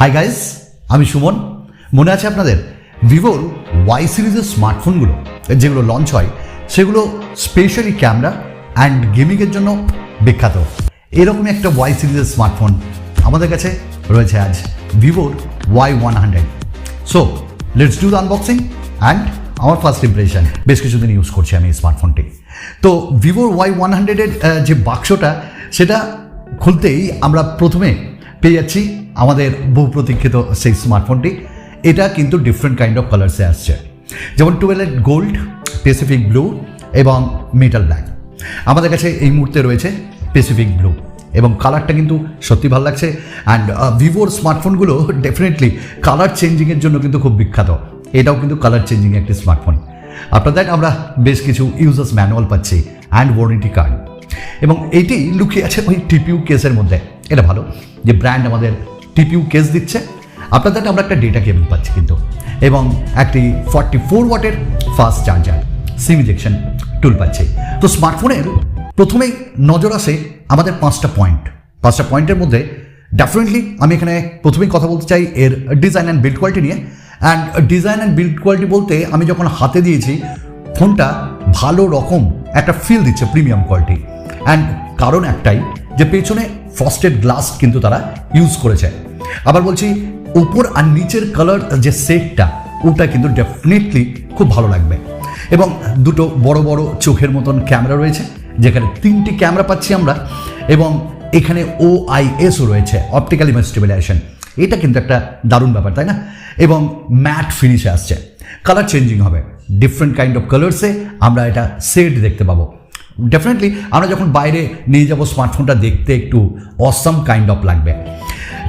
Hi guys, আমি সুমন। মনে আছে আপনাদের ভিভোর ওয়াই সিরিজের স্মার্টফোনগুলো যেগুলো লঞ্চ হয় সেগুলো স্পেশালি ক্যামেরা অ্যান্ড গেমিংয়ের জন্য বিখ্যাত। এরকমই একটা ওয়াই সিরিজের স্মার্টফোন আমাদের কাছে রয়েছে আজ, ভিভোর Y100। So let's do the unboxing and আমার ফার্স্ট ইমপ্রেশন। বেশ কিছুদিন ইউজ করছি আমি এই স্মার্টফোনটি। তো ভিভোর Y100-এর যে বাক্সটা সেটা খুলতেই আমরা প্রথমে পেয়ে যাচ্ছি আমাদের বহু প্রতীক্ষিত সেই স্মার্টফোনটি। এটা কিন্তু ডিফারেন্ট কাইন্ড অফ কালার্সে আসছে, যেমন টুয়েলেট গোল্ড, প্যাসিফিক ব্লু এবং মেটাল ব্ল্যাক। আমাদের কাছে এই মুহূর্তে রয়েছে প্যাসিফিক ব্লু এবং কালারটা কিন্তু সত্যি ভালো লাগছে। অ্যান্ড ভিভোর স্মার্টফোনগুলো ডেফিনেটলি কালার চেঞ্জিংয়ের জন্য কিন্তু খুব বিখ্যাত। এটাও কিন্তু কালার চেঞ্জিং একটি স্মার্টফোন। আফটার দ্যাট আমরা বেশ কিছু ইউজার্স ম্যানুয়াল পাচ্ছি অ্যান্ড ওয়ারেন্টি কার্ড, এবং এইটি লুকিয়ে আছে ওই টিপিউ কেসের মধ্যে। এটা ভালো যে ব্র্যান্ড আমাদের টিপিউ কেস দিচ্ছে। আফটার দ্যাট আমরা একটা ডেটা কেবল পাচ্ছি কিন্তু, এবং একটি 44 ওয়াটের ফাস্ট চার্জার, সিম ইজেকশন টুল পাচ্ছি। তো স্মার্টফোনের প্রথমেই নজর আসে আমাদের পাঁচটা পয়েন্টের মধ্যে ডেফিনেটলি আমি এখানে প্রথমেই কথা বলতে চাই এর ডিজাইন অ্যান্ড বিল্ড কোয়ালিটি নিয়ে। And design and build quality বলতে আমি যখন হাতে দিয়েছি ফোনটা ভালো রকম একটা ফিল দিচ্ছে, প্রিমিয়াম কোয়ালিটি। অ্যান্ড কারণ একটাই যে পেছনে ফ্রস্টেড গ্লাস কিন্তু তারা ইউজ করেছে। আবার বলছি উপর আর নিচের কালার যে সেটটা ওটা কিন্তু ডেফিনেটলি খুব ভালো লাগবে। এবং দুটো বড় বড় চোখের মতন ক্যামেরা রয়েছে, যেখানে 3টি ক্যামেরা পাচ্ছি আমরা, এবং এখানে OIS রয়েছে, অপটিক্যাল ইমেজ স্টেবিলাইজেশন। এটা কিন্তু একটা দারুণ ব্যাপার, তাই না? এবং ম্যাট ফিনিশে আসছে, কালার চেঞ্জিং হবে, ডিফারেন্ট কাইন্ড অফ কালার্সে আমরা এটা সেট দেখতে পাবো। ডেফিনেটলি আমরা যখন বাইরে নিয়ে যাবো স্মার্টফোনটা দেখতে একটু অসাম কাইন্ড অফ লাগবে।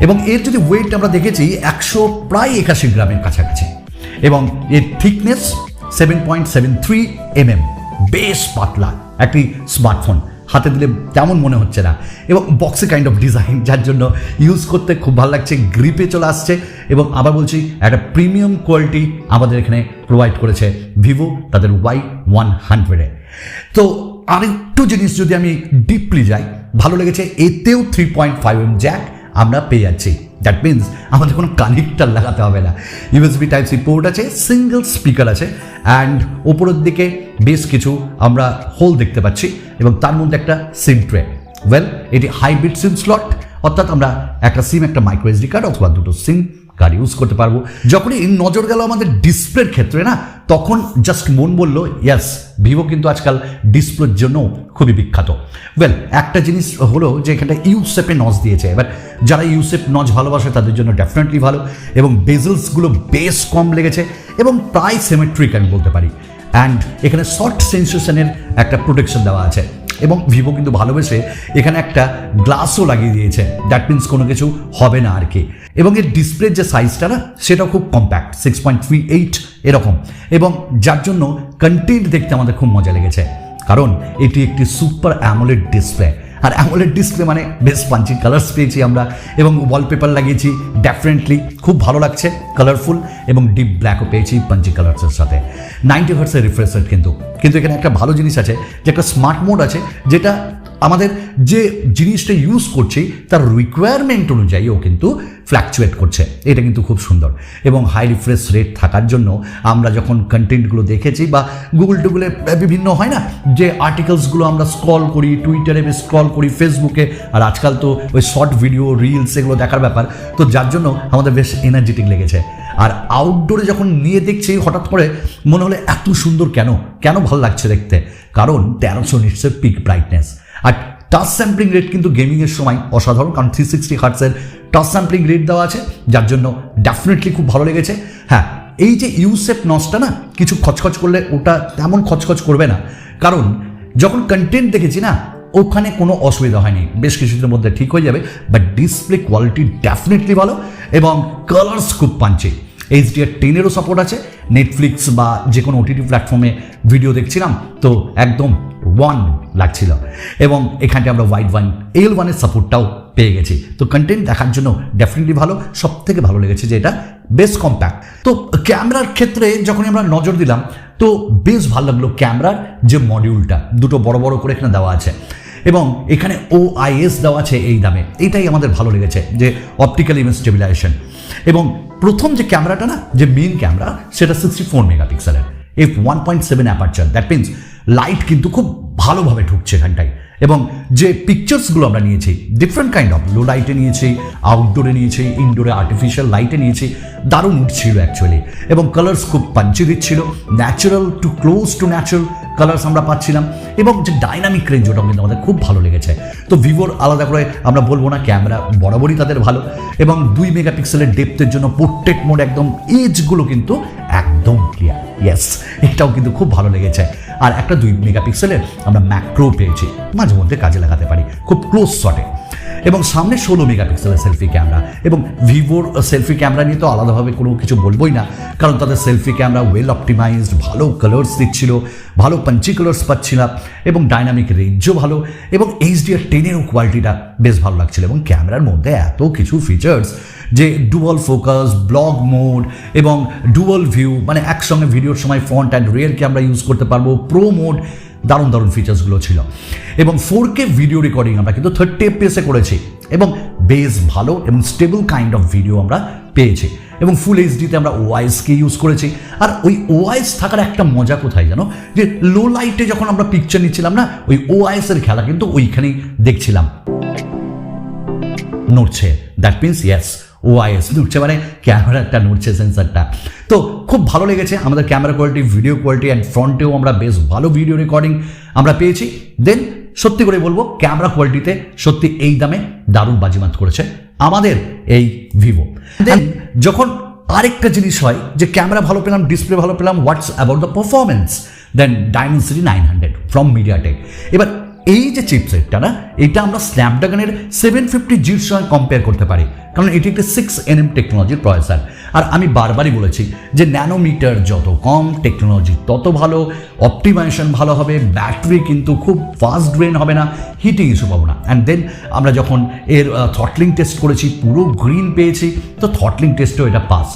এবং এর যদি ওয়েট আমরা দেখেছি প্রায় 81 গ্রামের কাছাকাছি, এবং এর থিকনেস 7.73 mm, বেশ পাতলা একটি স্মার্টফোন। হাতে দিলে তেমন মনে হচ্ছে না, এবং বক্সে কাইন্ড অফ ডিজাইন, যার জন্য ইউজ করতে খুব ভালো লাগছে। গ্রিপে চলে আসছে, এবং আবার বলছি একটা প্রিমিয়াম কোয়ালিটি আমাদের এখানে প্রোভাইড করেছে ভিভো তাদের Y100-এ। তো আরেকটু জিনিস যদি আমি ডিপলি যাই, ভালো লেগেছে এতেও 3.5mm জ্যাক আমরা পেয়ে যাচ্ছি। দ্যাট মিনস আমাদের কোনো কানেক্টার লাগাতে হবে না। USB Type-C পোর্ট আছে, সিঙ্গেল স্পিকার আছে, অ্যান্ড ওপরের দিকে বেশ কিছু আমরা হোল দেখতে পাচ্ছি, এবং তার মধ্যে একটা সিম ট্রে। এটি হাইব্রিড সিম স্লট, অর্থাৎ আমরা একটা সিম, একটা মাইক্রো SD কার্ড অথবা দুটো সিম কার্ড ইউজ করতে পারবো। যখনই নজর গেল আমাদের ডিসপ্লের ক্ষেত্রে না, তখন জাস্ট মন বললো ইয়াস, ভিভো কিন্তু আজকাল ডিসপ্লের জন্য খুবই বিখ্যাত। একটা জিনিস হলো যে এখানটা ইউসেপে নচ দিয়েছে। এবার যারা ইউসেপ নচ ভালোবাসে তাদের জন্য ডেফিনেটলি ভালো, এবং বেজেলসগুলো বেশ কম লেগেছে এবং প্রায় সিমেট্রিক আমি বলতে পারি। অ্যান্ড এখানে সফট সেন্সেশনের একটা প্রোটেকশন দেওয়া আছে, এবং ভিভো কিন্তু ভালোবেসে এখানে একটা গ্লাসও লাগিয়ে দিয়েছে। দ্যাট মিনস কোনো কিছু হবে না আর কি। এবং এর ডিসপ্লের যে সাইজটা না, সেটাও খুব কম্প্যাক্ট, 6.38 এরকম, এবং যার জন্য কন্টেন্ট দেখতে আমাদের খুব মজা লেগেছে, কারণ এটি একটি সুপার অ্যামোলেড ডিসপ্লে। আর অ্যামোলেড ডিসপ্লে মানে বেশ পাঞ্চি কালার্স পেয়েছি আমরা, এবং ওয়ালপেপার লাগিয়েছি, ডেফিনেটলি খুব ভালো লাগছে, কালারফুল, এবং ডিপ ব্ল্যাকও পেয়েছি পাঞ্চি কালার্সের সাথে। 90 হার্টজের রিফ্রেশ রেট কিন্তু এখানে একটা ভালো জিনিস আছে, যে একটা স্মার্ট মোড আছে, যেটা আমাদের যে জিনিসটা ইউজ করছি তার রিকোয়ারমেন্ট অনুযায়ীও কিন্তু ফ্ল্যাকচুয়েট করছে। এটা কিন্তু খুব সুন্দর, এবং হাই রিফ্রেশ রেট থাকার জন্য আমরা যখন কন্টেন্টগুলো দেখেছি বা গুগলে বিভিন্ন হয় না যে আর্টিকেলসগুলো আমরা স্ক্রল করি, টুইটারে স্ক্রল করি, ফেসবুকে, আর আজকাল তো ওই শর্ট ভিডিও, রিলস, এগুলো দেখার ব্যাপার, তো যার জন্য আমাদের বেশ এনার্জেটিক লেগেছে। আর আউটডোরে যখন নিয়ে দেখছি হঠাৎ করে মনে হলে এত সুন্দর কেন ভালো লাগছে দেখতে, কারণ 1300 নিটসের পিক ব্রাইটনেস। আর টাচ স্যাম্পলিং রেট কিন্তু গেমিংয়ের সময় অসাধারণ, কারণ 360 হার্টসের টাচ স্যাম্পলিং রেট দেওয়া আছে, যার জন্য ডেফিনেটলি খুব ভালো লেগেছে। হ্যাঁ, এই যে ইউসেপ নচটা না, কিছু খচখচ করলে ওটা তেমন খচখচ করবে না, কারণ যখন কন্টেন্ট দেখেছি না, ওখানে কোনো অসুবিধা হয়নি, বেশ কিছুদিনের মধ্যে ঠিক হয়ে যাবে। বাট ডিসপ্লে কোয়ালিটি ডেফিনেটলি ভালো, এবং কালার্স খুব পাঞ্চি। HDR10-এরও সাপোর্ট আছে। নেটফ্লিক্স বা যে কোনো OTT প্ল্যাটফর্মে ভিডিও দেখছিলাম তো একদম ওয়ান লাগছিল, এবং এখানটা আমরা Y1 L1-এর সাপোর্টটাও পেয়ে গেছি। তো কন্টেন্ট দেখার জন্য ডেফিনেটলি ভালো। সব থেকে ভালো লেগেছে যে এটা বেশ কম্প্যাক্ট। তো ক্যামেরার ক্ষেত্রে যখন আমরা নজর দিলাম তো বেশ ভালো লাগলো ক্যামেরার যে মডিউলটা, দুটো বড় বড় করে এখানে দেওয়া আছে, এবং এখানে OIS দেওয়া আছে এই দামে, এইটাই আমাদের ভালো লেগেছে যে অপটিক্যাল ইমেজ স্টেবিলাইজেশন। এবং প্রথম যে ক্যামেরাটা না, যে মেইন ক্যামেরা, সেটা 64 মেগাপিক্সেলের f1.7 aperture. That means light কিন্তু খুব ভালোভাবে ঢুকছে এখানটায়। এবং যে পিকচার্সগুলো আমরা নিয়েছি ডিফারেন্ট কাইন্ড অফ, লো লাইটে নিয়েছি, আউটডোরে নিয়েছি, ইনডোরে আর্টিফিশিয়াল লাইটে নিয়েছি, দারুণ উঠছিল অ্যাকচুয়ালি। এবং কালার্স খুব পাঞ্চি দিচ্ছিল, natural to close to natural colours আমরা পাচ্ছিলাম। এবং যে ডাইনামিক রেঞ্জ, ওটাও কিন্তু আমাদের খুব ভালো লেগেছে। তো ভিভোর আলাদা করে আমরা বলবো না, ক্যামেরা বরাবরই তাদের ভালো। এবং 2 মেগাপিক্সেলের ডেপথের জন্য পোর্ট্রেট মোড একদম, এজগুলো কিন্তু একদম ক্লিয়ার। ইয়েস, এটাও কিন্তু খুব ভালো লেগেছে। আর একটা 2 মেগাপিক্সেলের আমরা ম্যাক্রো পেয়েছি, মাঝে মধ্যে কাজে লাগাতে পারি খুব ক্লোজ শটে। এবং সামনে 16 মেগাপিক্সেলের সেলফি ক্যামেরা। এবং ভিভোর সেলফি ক্যামেরা নিয়ে তো আলাদাভাবে কোনো কিছু বলবোই না, কারণ তাদের সেলফি ক্যামেরা ওয়েল অপটিমাইজড, ভালো কালার্স দিচ্ছিল, ভালো পাঞ্চি কালার্স পাচ্ছিলাম, এবং ডাইনামিক রেঞ্জও ভালো, এবং HDR10-এরও কোয়ালিটিটা বেশ ভালো লাগছিল। এবং ক্যামেরার মধ্যে এত কিছু ফিচার্স, যে ডুয়াল ফোকাস, ব্লগ মোড এবং ডুয়াল ভিউ, মানে একসঙ্গে ভিডিওর সময় ফ্রন্ট অ্যান্ড রিয়ারকে আমরা ইউজ করতে পারবো, প্রো মোড, দারুণ দারুণ ফিচার্সগুলো ছিল। এবং 4K ভিডিও রেকর্ডিং আমরা কিন্তু 30 FPS-এ করেছি, এবং বেশ ভালো এবং স্টেবল কাইন্ড অফ ভিডিও আমরা পেয়েছি। এবং ফুল এইচডিতে আমরা OIS-কে ইউজ করেছি। আর ওই OIS থাকার একটা মজা কোথায় জানো, যে লো লাইটে যখন আমরা পিকচার নিচ্ছিলাম না, ওই OIS-এর খেলা কিন্তু ওইখানেই দেখছিলাম, নড়ছে। দ্যাট মিনস ইয়েস, OIS নড়ছে, মানে ক্যামেরাটা নড়ছে, সেন্সারটা। তো খুব ভালো লেগেছে আমাদের camera quality, video quality, and ফ্রন্টেও আমরা বেশ ভালো ভিডিও রেকর্ডিং আমরা পেয়েছি। দেন সত্যি করে বলবো, ক্যামেরা কোয়ালিটিতে সত্যি এই দামে দারুণ বাজিমাত করেছে আমাদের এই ভিভো। দেন যখন আরেকটা জিনিস হয় যে ক্যামেরা ভালো পেলাম, ডিসপ্লে ভালো পেলাম, what's about the performance, then Dimensity 900 from MediaTek. এবার এই যে চিপসেটটা না, এটা আমরা স্ন্যাপড্রাগনের 750G'র সঙ্গে কম্পেয়ার করতে পারি, কারণ এটি একটি 6nm টেকনোলজির প্রসেসর। আর আমি বারবারই বলেছি যে ন্যানোমিটার যত কম, টেকনোলজি তত ভালো, অপটিমাইজেশন ভালো হবে, ব্যাটারি কিন্তু খুব ফাস্ট ড্রেন হবে না, হিটিং ইস্যু পাবো না। অ্যান্ড দেন আমরা যখন এর থ্রটলিং টেস্ট করেছি, পুরো গ্রিন পেয়েছি, তো থ্রটলিং টেস্টেও এটা পাস।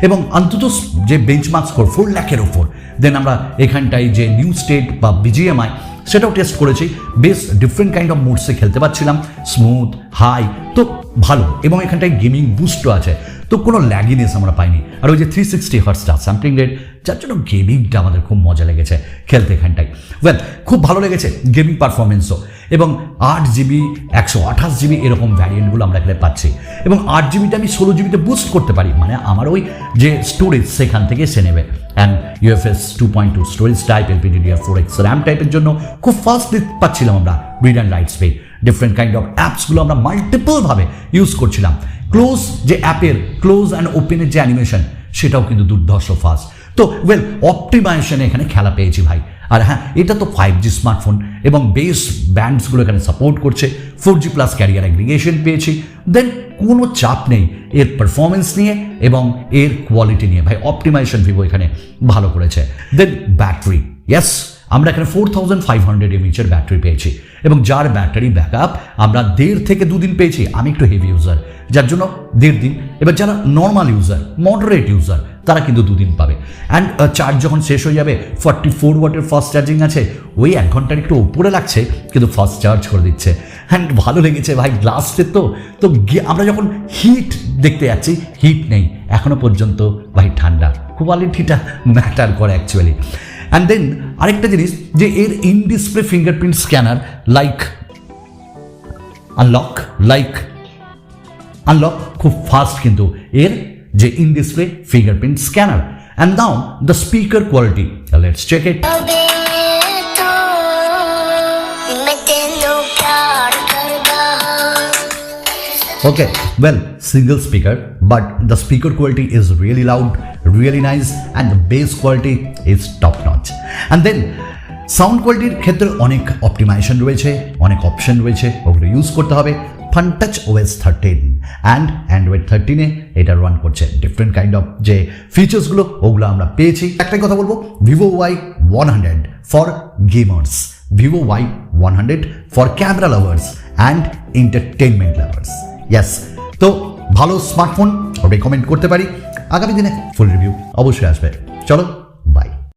এবং অন্তত যে বেঞ্চমার্ক স্কোর 4 লাখের ওপর। দেন আমরা এখানটায় যে নিউ স্টেট বা BGMI, সেটাও টেস্ট করেছি, বেশ ডিফারেন্ট কাইন্ড অফ মোডসে খেলতে পারছিলাম, স্মুথ, হাই, তো ভালো। এবং এখানটায় গেমিং বুস্টও আছে, তো কোনো ল্যাগিনেস আমরা পাইনি। আর ওই যে 360 Hz স্যাম্পলিং রেট, যার জন্য গেমিংটা আমাদের খুব মজা লেগেছে খেলতে এখানটায়। ওয়েল, খুব ভালো লেগেছে গেমিং পারফরমেন্সও। এবং 8GB, 128GB এরকম ভ্যারিয়েন্টগুলো আমরা এখানে পাচ্ছি। এবং 8GBটা আমি 16GBতে বুস্ট করতে পারি, মানে আমার ওই যে স্টোরেজ সেখান থেকে এসে নেবে। And UFS 2.2 storage type, LPDDR4X RAM টাইপের জন্য খুব ফাস্ট পাচ্ছিলাম আমরা read and write speed. Different kind of অ্যাপসগুলো আমরা মাল্টিপলভাবে ইউজ করছিলাম। ক্লোজ যে অ্যাপের ক্লোজ অ্যান্ড ওপেনের যে অ্যানিমেশন, সেটাও কিন্তু দুর্ধর্ষ ফাস্ট। তো ওয়েল, অপটিমাইজেশনে এখানে খেলা পেয়েছি ভাই। আর হ্যাঁ, এটা তো 5G স্মার্টফোন, এবং বেস ব্যান্ডসগুলো এখানে সাপোর্ট করছে, 4G+ ক্যারিয়ার অ্যাগ্রিগেশন পেয়েছি। দেন কোনো চাপ নেই এর পারফরমেন্স নিয়ে এবং এর কোয়ালিটি নিয়ে। ভাই, অপটিমাইজেশন ভিভো এখানে ভালো করেছে। দেন ব্যাটারি, ইয়েস, আমরা এখানে 4500 mAh ব্যাটারি পেয়েছি, এবং যার ব্যাটারি ব্যাকআপ আমরা 1.5 থেকে 2 দিন পেয়েছি। আমি একটু হেভি ইউজার, যার জন্য 1.5 দিন। এবার যারা নর্মাল ইউজার, মডারেট ইউজার, তারা কিন্তু 2 দিন পাবে। অ্যান্ড চার্জ যখন শেষ হয়ে যাবে, 44 ওয়াটের ফাস্ট চার্জিং আছে, ওই 1 ঘন্টার একটু উপরে লাগছে, কিন্তু ফাস্ট চার্জ করে দিচ্ছে। অ্যান্ড ভালো লেগেছে ভাই, গ্লাসের তো আমরা যখন হিট দেখতে যাচ্ছি, হিট নেই এখনো পর্যন্ত ভাই, ঠান্ডা। কোয়ালিটিটা ম্যাটার করে অ্যাকচুয়ালি। অ্যান্ড দেন আরেকটা জিনিস, যে এর in display fingerprint scanner like unlock খুব ফাস্ট, কিন্তু এর যে in display fingerprint scanner. And now the speaker quality, let's check it. Okay, well, single speaker, but the speaker quality is really loud, really nice, and the bass quality is top notch. And then sound কোয়ালিটির ক্ষেত্রে অনেক optimisation রয়েছে, অনেক option রয়েছে, ওগুলো use করতে হবে। ফানটাচ OS 13 and Android 13-এ এটা রান করছে। ডিফারেন্ট কাইন্ড অফ যে ফিচার্সগুলো, ওগুলো আমরা পেয়েছি। একটাই কথা বলবো, Vivo Y100 for gamers, Vivo Y100 for camera lovers and entertainment lovers. Yes, তো ভালো স্মার্টফোন রেকমেন্ড করতে পারি। আগামী দিনে ফুল রিভিউ অবশ্যই আসবে। চলো।